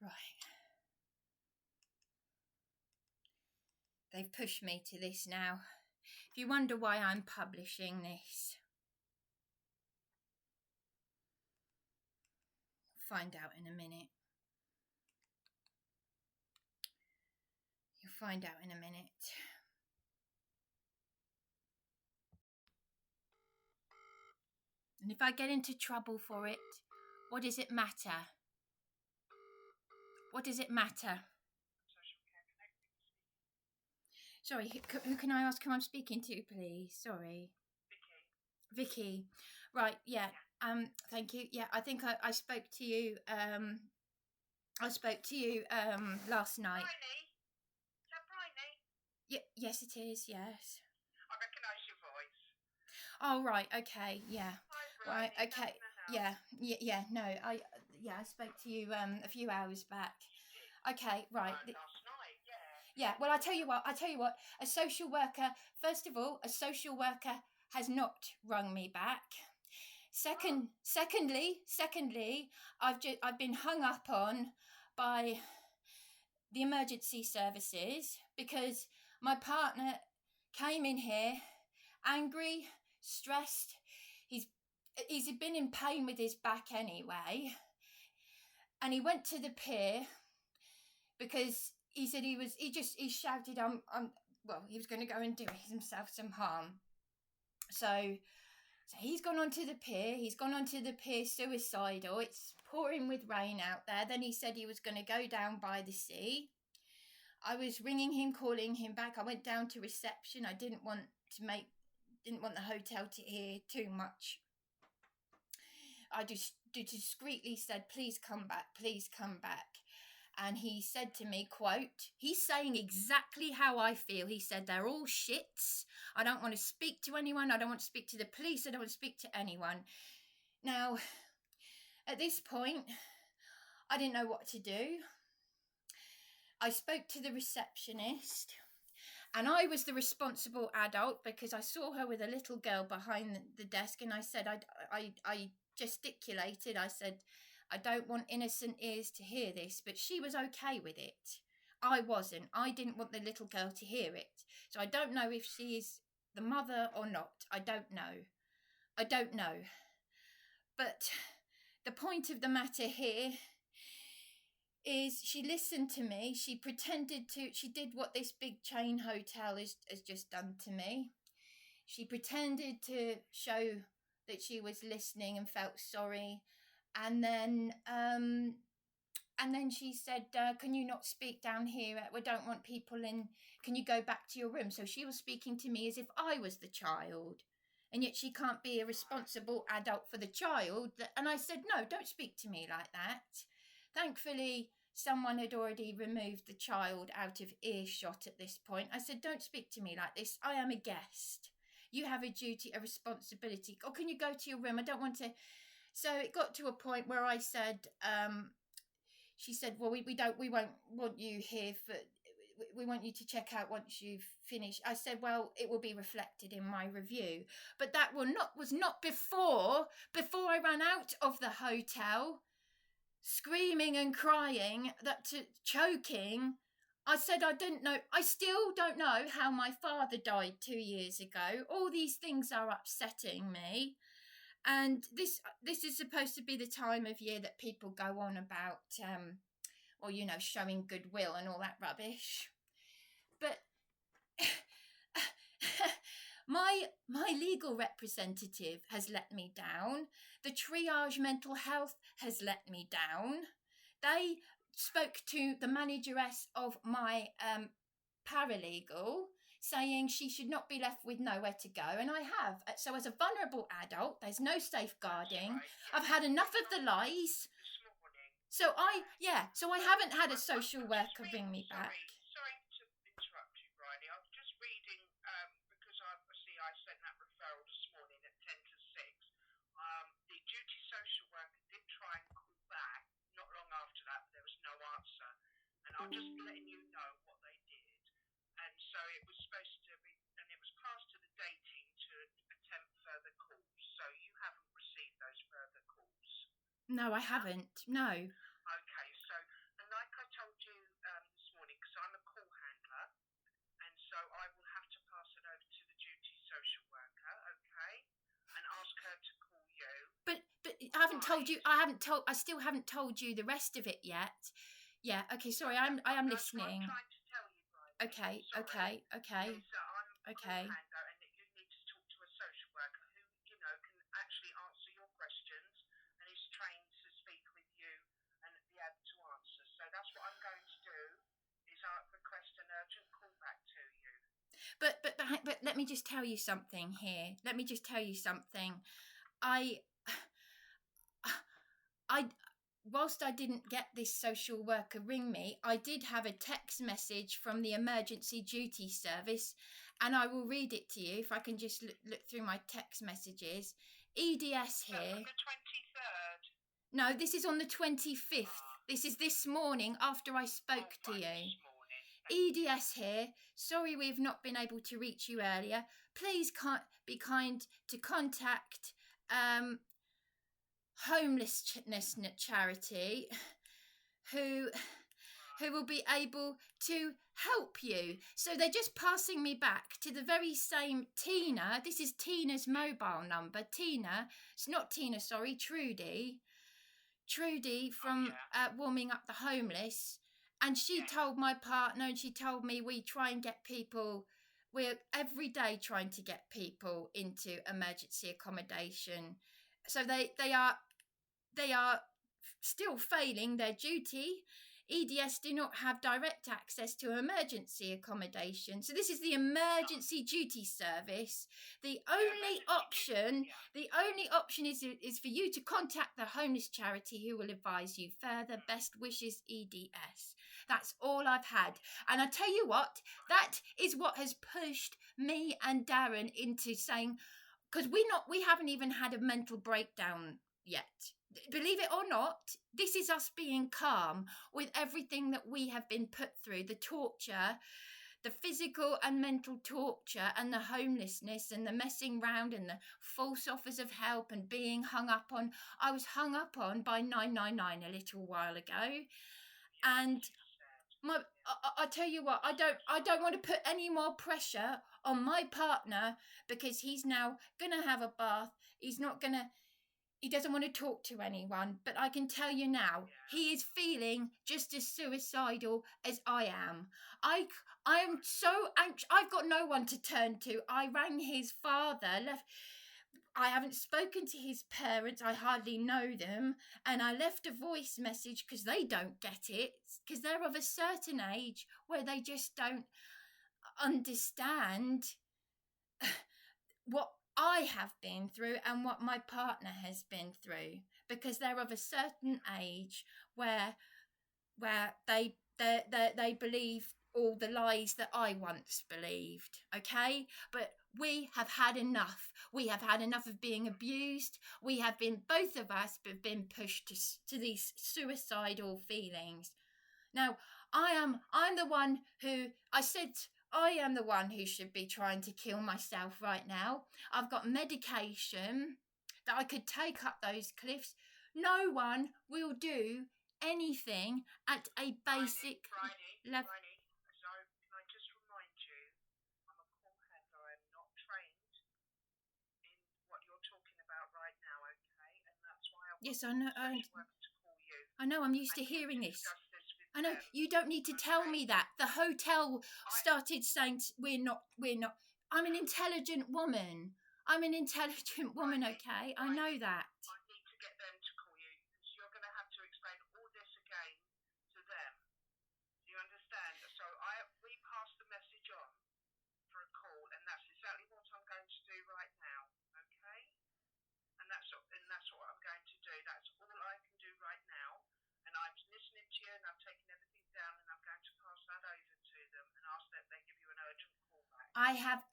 Right. They've pushed me to this now. If you wonder why I'm publishing this, find out in a minute. You'll find out in a minute. And if I get into trouble for it, what does it matter? What does it matter? Sorry, who can I ask who I'm speaking to, please? Sorry. Vicky. Right, yeah. Thank you. Yeah, I think I spoke to you last night. Bryony? Is that Bryony? Yeah, yes it is, yes. I recognise your voice. Oh right, okay, yeah. Hi, Bryony. Right, okay. Yeah, no, I spoke to you a few hours back. Okay, right. Last night, yeah. Yeah, well, I tell you what, a social worker, first of all, a social worker has not rung me back. Secondly, I've been hung up on by the emergency services because my partner came in here angry, stressed. He's been in pain with his back anyway, and he went to the PIER because he said he shouted he was going to go and do himself some harm. So he's gone onto the PIER. He's gone onto the PIER suicidal. It's pouring with rain out there. Then he said he was going to go down by the sea. I was ringing him, calling him back. I went down to reception. I didn't want the hotel to hear too much. I just discreetly said, please come back, please come back. And he said to me, quote, he's saying exactly how I feel. He said, they're all shits. I don't want to speak to anyone. I don't want to speak to the police. I don't want to speak to anyone. Now, at this point, I didn't know what to do. I spoke to the receptionist, and I was the responsible adult because I saw her with a little girl behind the desk, and I said, I gesticulated. I said, I don't want innocent ears to hear this, but she was okay with it. I wasn't. I didn't want the little girl to hear it. So I don't know if she is the mother or not. I don't know. But the point of the matter here is she listened to me. She did what this big chain hotel has just done to me. She pretended to show that she was listening and felt sorry. And then she said, can you not speak down here? We don't want people in. Can you go back to your room? So she was speaking to me as if I was the child. And yet she can't be a responsible adult for the child. And I said, no, don't speak to me like that. Thankfully, someone had already removed the child out of earshot at this point. I said, don't speak to me like this. I am a guest. You have a duty, a responsibility. Or can you go to your room? I don't want to. So it got to a point where I said, she said, well, we won't want you here we want you to check out once you've finished. I said, well, it will be reflected in my review. But that was not before I ran out of the hotel, screaming and crying, choking. I said, I still don't know how my father died 2 years ago. All these things are upsetting me. And this is supposed to be the time of year that people go on about, showing goodwill and all that rubbish. But my legal representative has let me down. The Triage Mental Health has let me down. They spoke to the manageress of my paralegal, saying she should not be left with nowhere to go, and I have. So as a vulnerable adult, there's no safeguarding. Right. I've had enough of the lies. So I haven't had a social worker ring me back. Sorry to interrupt you, Bridie. I was just reading, because I sent that referral this morning at 10 to 6. The duty social worker did try and call back not long after that, but there was no answer. And I'm just letting you know what they did. And so it was supposed to be, and it was passed to the day team to attempt further calls. So you haven't received those further calls? No, I haven't. No. Okay, so I will have to pass it over to the duty social worker, okay, and ask her to call you. But I haven't told you. I still haven't told you the rest of it yet. Yeah. Okay. Sorry. I am listening. That's what I'm trying to tell you, Bridie. Okay. Sorry. Okay. Is that I'm Okay. a call handler and that you need to talk to a social worker who, you know, can actually answer your questions and is trained to speak with you and be able to answer. So that's what I'm going to do, is I request an urgent call back to you. But let me just tell you something here. Let me just tell you something. I whilst I didn't get this social worker ring me, I did have a text message from the emergency duty service, and I will read it to you if I can just look through my text messages. EDS here. On the 23rd? No, this is on the 25th. This is this morning after I spoke to you. EDS here. Sorry we've not been able to reach you earlier. Please be kind to contact homelessness charity who will be able to help you. So they're just passing me back to the very same Tina. This is Tina's mobile number. Tina, it's not Tina, sorry, Trudy from Warming Up the Homeless. And she told my partner, and she told me we try and get people, we're every day trying to get people into emergency accommodation. So they are still failing their duty. EDS do not have direct access to emergency accommodation. So this is the emergency duty service. The only option is for you to contact the homeless charity who will advise you further. Best wishes, EDS. That's all I've had. And I tell you what, that is what has pushed me and Darren into saying, because we haven't even had a mental breakdown yet. Believe it or not, this is us being calm with everything that we have been put through, the torture, the physical and mental torture, and the homelessness and the messing round and the false offers of help and being hung up on. I was hung up on by 999 a little while ago, and I tell you what, I don't want to put any more pressure on my partner, because he's now gonna have a bath. He doesn't want to talk to anyone, but I can tell you now, he is feeling just as suicidal as I am. I am so anxious. I've got no one to turn to. I rang his father. I haven't spoken to his parents. I hardly know them. And I left a voice message because they don't get it, because they're of a certain age where they just don't understand what I have been through and what my partner has been through, because they're of a certain age where they believe all the lies that I once believed, okay? But we have had enough. We have had enough of being abused. Both of us have been pushed to these suicidal feelings. Now, I'm the one who, I am the one who should be trying to kill myself right now. I've got medication that I could take up those cliffs. No one will do anything at a basic level. So can I just remind you, I'm a call handler. I'm not trained in what you're talking about right now, okay? And that's why I want to call you. I know, I'm used to hearing this. I know, you don't need to tell me that. The hotel started saying we're not. I'm an intelligent woman. Okay? I know that. I need to get them to call you, because you're going to have to explain all this again to them. Do you understand? So we pass the message on for a call, and that's exactly what I'm going to do right now, okay? And that's what I'm going to do. That's all I can do right now. And I'm listening to you, and I've taken everything down, and I'm going to pass that over to them and ask that they give you an urgent call back.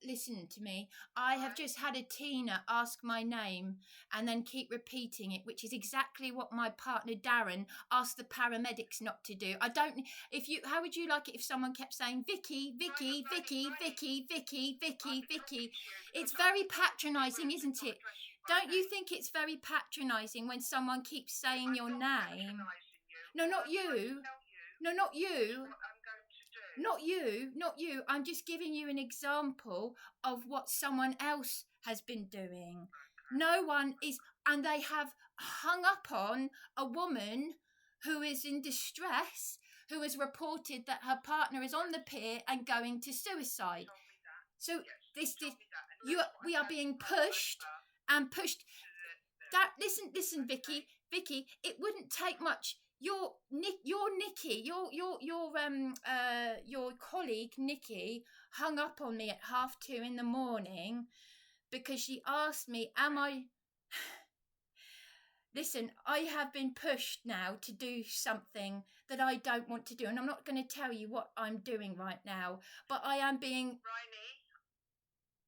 Listen to me, I have just had a Tina ask my name and then keep repeating it, which is exactly what my partner Darren asked the paramedics not to do. How would you like it if someone kept saying Vicky, Vicky, Vicky, Vicky, Vicky, Vicky, Vicky? It's very patronising, isn't it? Don't you think it's very patronising when someone keeps saying your name? No, not you. No, not you. What I'm going to do Not you. I'm just giving you an example of what someone else has been doing. No one is, and they have hung up on a woman who is in distress, who has reported that her partner is on the pier and going to suicide. So we are being pushed and pushed. That listen, Vicky, it wouldn't take much. Your colleague Nikki hung up on me at 2:30 in the morning because she asked me, am I... Listen, I have been pushed now to do something that I don't want to do, and I'm not going to tell you what I'm doing right now, but I am being... Riley,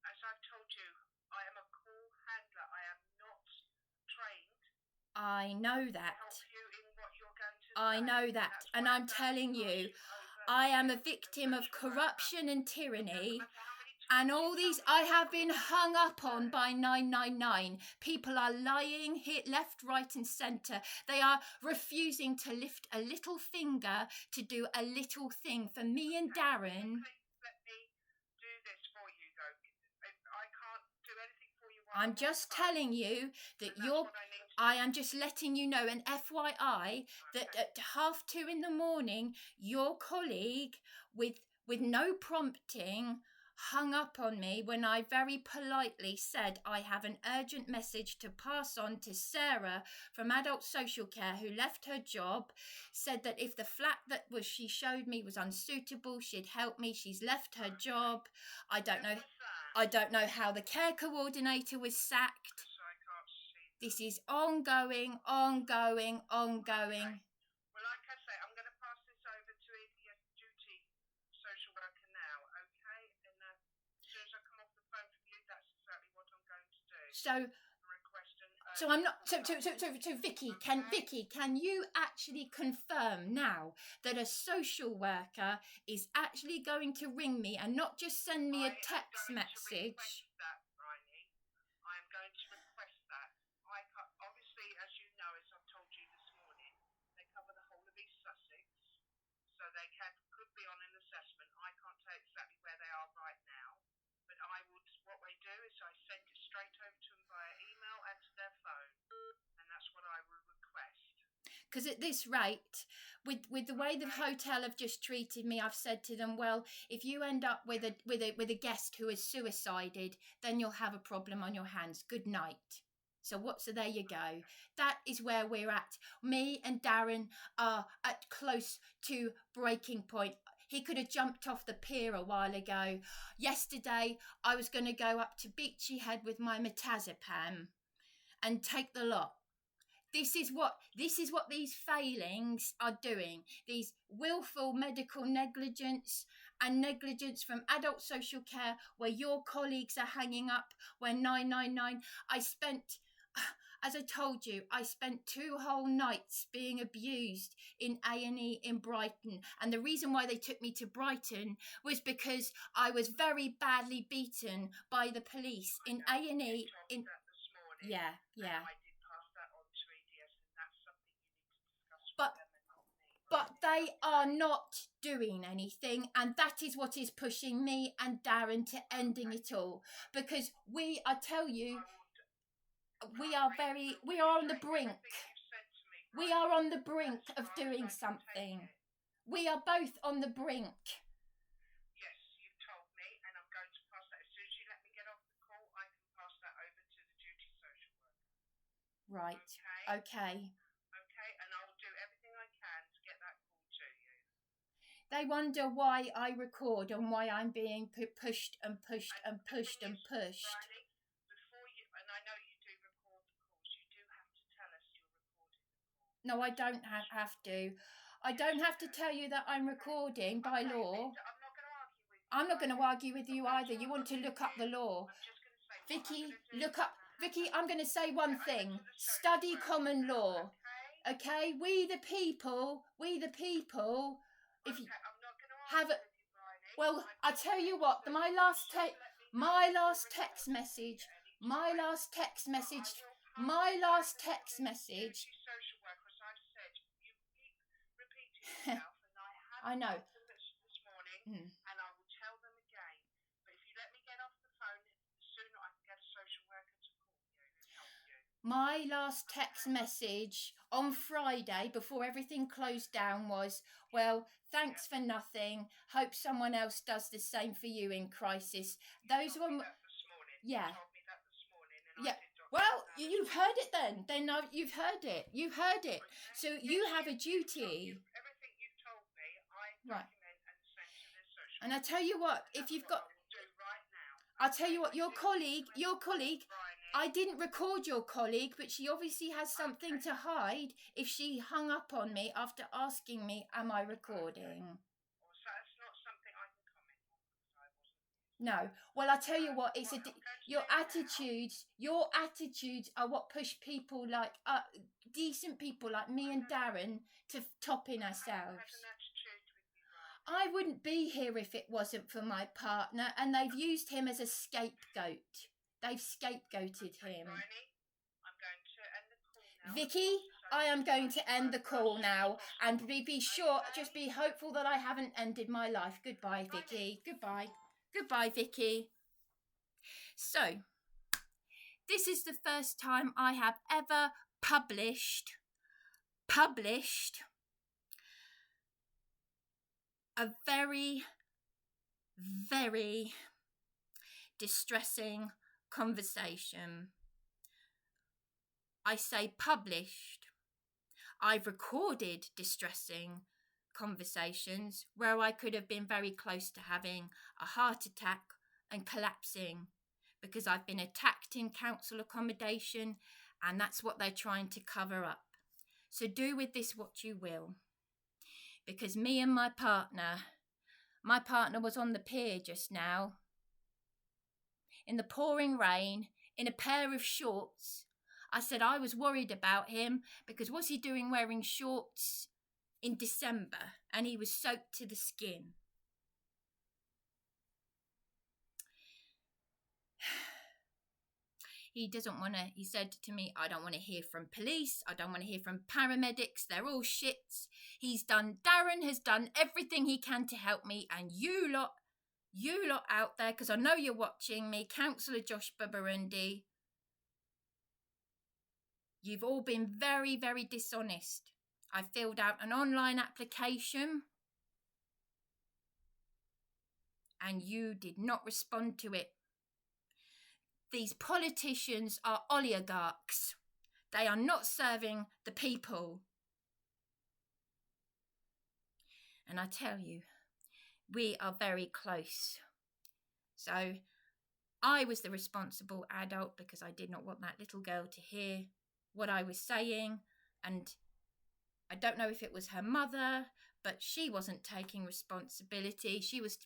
as I've told you, I am a call handler. I am not trained. I know that. To help you in what you're going to I say. know that, and I'm telling you, I am a victim of corruption and tyranny. And all these, I have been hung up on by 999. People are lying here, left, right and centre. They are refusing to lift a little finger to do a little thing for me and Darren. Let me do this for you, though. I can't do anything for you. I'm just telling you that I am just letting you know, an FYI, that at 2:30 in the morning, your colleague, with no prompting, hung up on me when I very politely said I have an urgent message to pass on to Sarah from Adult Social Care, who left her job, said that if the flat that she showed me was unsuitable, she'd help me. She's left her job. I don't know how the care coordinator was sacked. This is ongoing. Well, like I say, I'm going to pass this over to the duty social worker now, okay? And as soon as I come off the phone from you, that's exactly what I'm going to do. So I'm not. So Vicky, can you actually confirm now that a social worker is actually going to ring me and not just send me a text message? I am going to request that. Obviously, as you know, as I've told you this morning, they cover the whole of East Sussex, so they could be on an assessment. I can't tell exactly where they are right now, but what I do is I send it straight over to them via email and to their phone, and that's what I would request. Because at this rate, with the way the hotel have just treated me, I've said to them, well, if you end up with a guest who has suicided, then you'll have a problem on your hands. Good night. So there you go. That is where we're at. Me and Darren are at close to breaking point. He could have jumped off the pier a while ago. Yesterday, I was going to go up to Beachy Head with my metazepam and take the lot. This is what these failings are doing. These willful medical negligence and negligence from Adult Social Care, where your colleagues are hanging up, where 999. As I told you, I spent 2 whole nights being abused in A&E in Brighton. And the reason why they took me to Brighton was because I was very badly beaten by the police in A&E. Yeah. But they are not doing anything, and that is what is pushing me and Darren to ending it all. Because we are on the brink. We are on the brink of doing something. We are both on the brink. Yes, you've told me, and I'm going to pass that. As soon as you let me get off the call, I can pass that over to the duty social worker. Right. Okay. And I'll do everything I can to get that call to you. They wonder why I record and why I'm being pushed and pushed and pushed and pushed. Riley, and I know you do record the calls, you do have to tell us you're recording the call. No, I don't have to. I don't have to tell you that I'm recording by law. I'm not going to argue with you either. You want to look up the law. Vicky, look up. Vicky, I'm going to say one thing. Study common law. Okay? We the people, if you have it. Well, I tell you what, my last text message. I know. and I will tell them again. But if you let me get off the phone, the sooner I can get a social worker to call you and help you. My last text message on Friday before everything closed down was, well, thanks for nothing. Hope someone else does the same for you in crisis. Those were... That this morning. Yeah. You told me that this morning, and Yeah. I did document Well, that. you've heard it then. You've heard it. You've heard it. Okay. So you have a duty. Everything you've told me, I Right. document and send to the social. And I tell you what, if you've got... I will do right now. I'll tell you what, your colleague, I didn't record your colleague, but she obviously has something to hide if she hung up on me after asking me, am I recording? So that's not something I can comment on because I wasn't. No. Well, I tell you what, it's your attitudes are what push people like decent people like me and Darren to topping ourselves. I wouldn't be here if it wasn't for my partner, and they've used him as a scapegoat. They've scapegoated him. I'm going to end the call now. Vicky, I am going to end the call now, and be sure, just be hopeful that I haven't ended my life. Goodbye, Vicky. Goodbye. Goodbye, Vicky. So, this is the first time I have ever published a very, very distressing conversation. I say published. I've recorded distressing conversations where I could have been very close to having a heart attack and collapsing because I've been attacked in council accommodation, and that's what they're trying to cover up. So do with this what you will. Because me and my partner was on the pier just now, in the pouring rain, in a pair of shorts. I said I was worried about him because what's he doing wearing shorts in December? And he was soaked to the skin. He said to me, I don't want to hear from police. I don't want to hear from paramedics. They're all shits. Darren has done everything he can to help me. And you lot out there, because I know you're watching me, Councillor Josh Babarundi, you've all been very, very dishonest. I filled out an online application and you did not respond to it. These politicians are oligarchs. They are not serving the people. And I tell you, we are very close. So I was the responsible adult because I did not want that little girl to hear what I was saying. And I don't know if it was her mother, but she wasn't taking responsibility. She was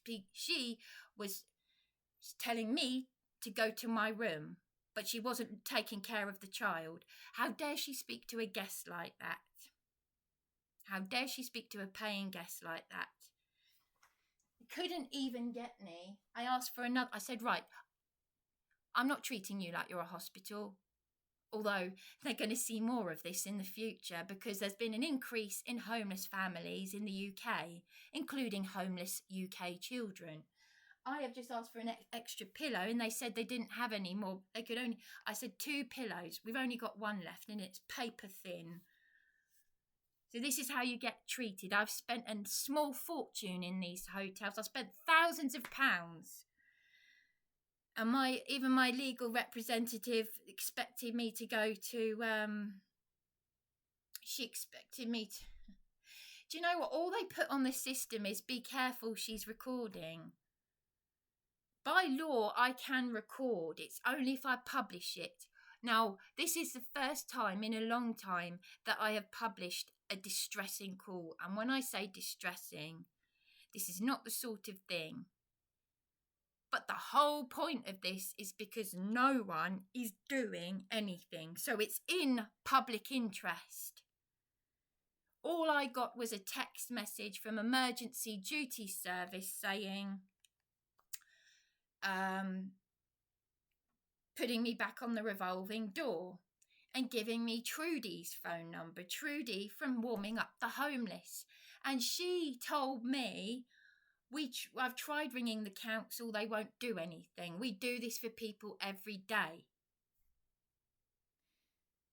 telling me to go to my room, but she wasn't taking care of the child. How dare she speak to a guest like that? How dare she speak to a paying guest like that? Couldn't even get me. I asked for another. I said, right, I'm not treating you like you're a hospital. Although they're going to see more of this in the future because there's been an increase in homeless families in the UK, including homeless UK children. I have just asked for an extra pillow and they said they didn't have any more. I said 2 pillows. We've only got 1 left and it's paper thin. So this is how you get treated. I've spent a small fortune in these hotels. I've spent thousands of pounds. And even my legal representative expected me to go to, she expected me to, do you know what? All they put on the system is be careful, she's recording. By law, I can record. It's only if I publish it. Now, this is the first time in a long time that I have published a distressing call. And when I say distressing, this is not the sort of thing. But the whole point of this is because no one is doing anything. So it's in public interest. All I got was a text message from Emergency Duty Service saying, putting me back on the revolving door and giving me Trudy's phone number. Trudy from Warming Up the Homeless. And she told me I've tried ringing the council, they won't do anything. We do this for people every day.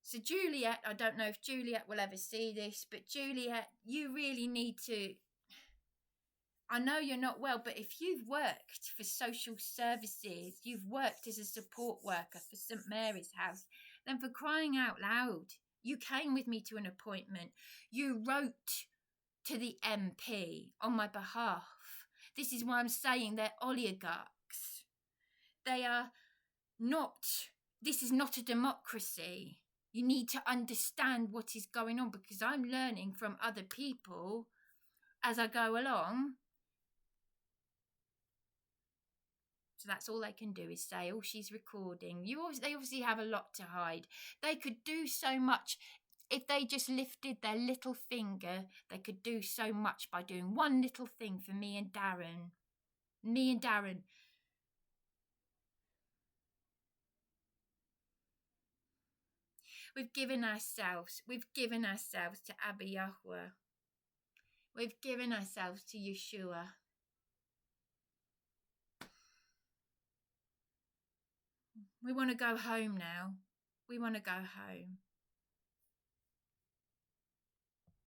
So Juliet, I don't know if Juliet will ever see this, but Juliet, you really need to, I know you're not well, but if you've worked for social services, you've worked as a support worker for St Mary's House, then for crying out loud, you came with me to an appointment. You wrote to the MP on my behalf. This is why I'm saying they're oligarchs. They are not, this is not a democracy. You need to understand what is going on, because I'm learning from other people as I go along. So that's all they can do is say, oh, she's recording. They obviously have a lot to hide. They could do so much. If they just lifted their little finger, they could do so much by doing one little thing for me and Darren. Me and Darren. We've given ourselves to Abba Yahweh. We've given ourselves to Yeshua. We want to go home now. We want to go home.